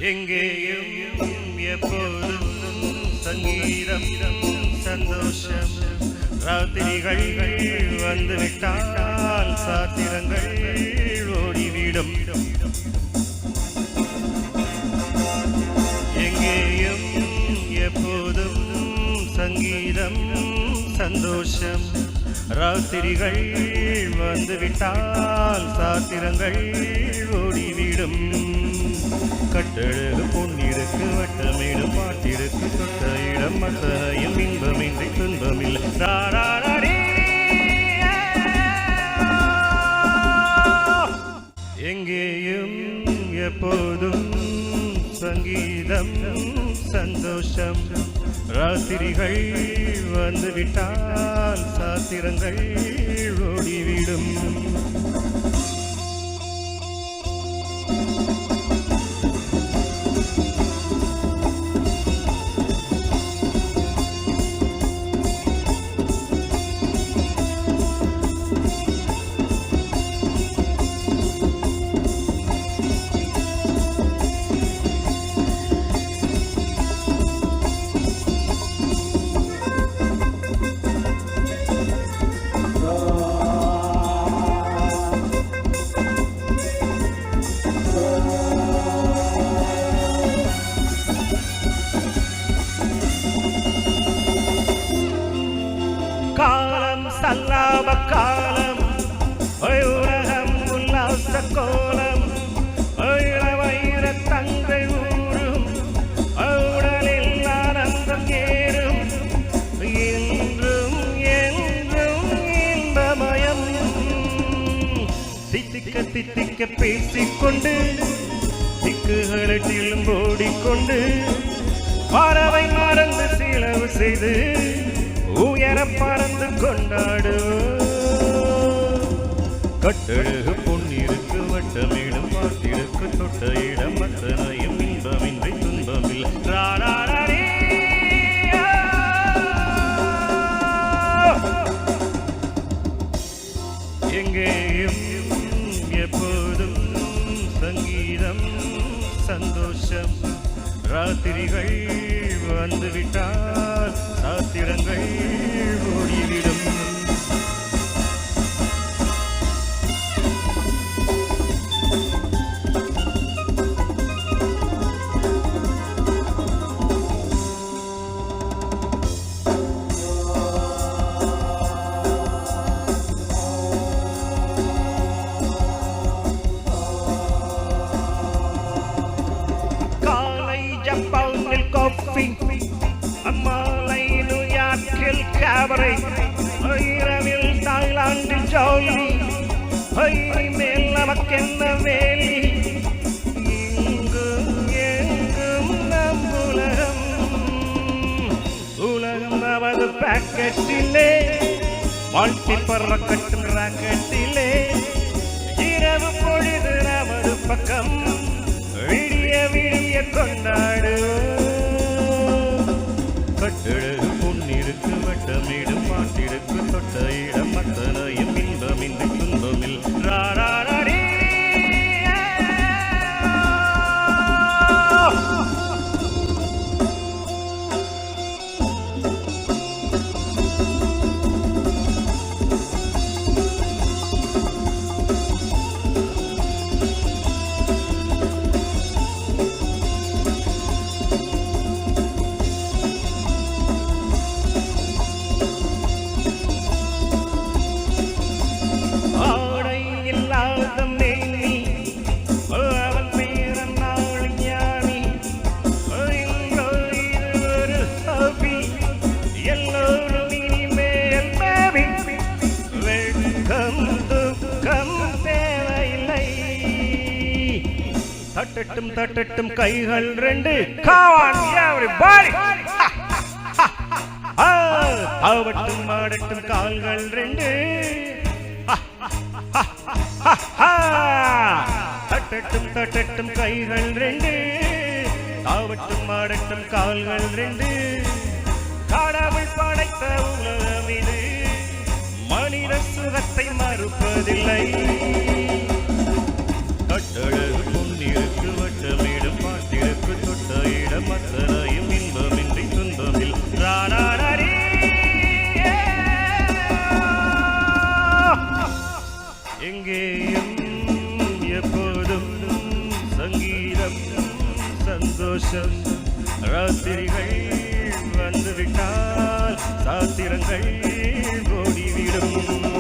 எங்கேயும் எப்போதும் சங்கீதம் சந்தோஷம் ராத்திரிகள் வந்துவிட்டால் சாத்திரங்கள் ஓடிவிடும். எங்கேயும் எப்போதும் சங்கீதம் சந்தோஷம் ராத்திரிகள் வந்துவிட்டால் சாத்திரங்கள் ஓடிவிடும். கட்டழகு பொன்னிருக்கு வட்டமிடும் பாட்டிருக்கு தொட்ட இடம் மத்தையும் இன்பமின்றி துன்பமில்லை. எங்கேயும் எப்போதும் சங்கீதம் சந்தோஷம் ராத்திரிகள் வந்துவிட்டால் சாத்திரங்கள் ஓடிவிடும். காலம் சல்லாப காலம் உலகம் உல்லாச கோலம் வைர தங்கள் ஊரும் உடலில் ஆனந்தம் ஏறும் என்றும் என்றும் இன்பமயம். தித்திக்க தித்திக்க பேசிக்கொண்டு திக்குகளிலும் ஓடிக்கொண்டு பறவை மறந்து செலவு செய்து உயர பறந்து கொண்டாடுவோம். கட்டழகு பொன்னிருக்கு வட்டமிடும் பாட்டிருக்கு தொட்ட இடம் மத்தனையும் இன்பமின்றி துன்பமில்லை. எங்கேயும் எப்போதும் சங்கீதம் சந்தோஷம் ராத்திரிகள் வந்துவிட்டால் சாத்திரங்கள் ஓடிவிடும். காலை ஜப்பானில் காஃபி அம்மாலை நியூயார்க்கில் கேபரே இரவில் தாய்லாந்தில் ஜோலி மேல் நமக்கென்ன வேலி. இங்கும் எங்கும் நம் உலகம் உலகம் நமது பாக்கெட்டிலே வாழ்க்கை பறக்கட்டும் ராக்கெட்டிலே இரவு பொழுது நமது பக்கம் விடிய விடிய கொண்டாடுவோம். கட்டழகு பொன்னிருக்கு வட்டமிடும் பாட்டிருக்கு தொட்ட இடம் மத்தனையும் இன்பமின்றி துன்பமில். தட்டட்டும் தட்டட்டும் கைகள் ரெண்டு ஆவட்டும் ஆடட்டும் கால்கள் ரெண்டு தட்டட்டும் தட்டட்டும் கைகள் ரெண்டு ஆவட்டும் ஆடட்டும் கால்கள் ரெண்டு. கடவுள் படைத்த உலகம் இது மனித சுகத்தை மறுப்பதில்லை. கட்டழகு பொன்னிருக்கு வட்டமிடும் பாட்டிருக்கு சந்தோஷம். ராத்திரிகள் வந்துவிட்டால் சாத்திரங்கள் ஓடிவிடும்.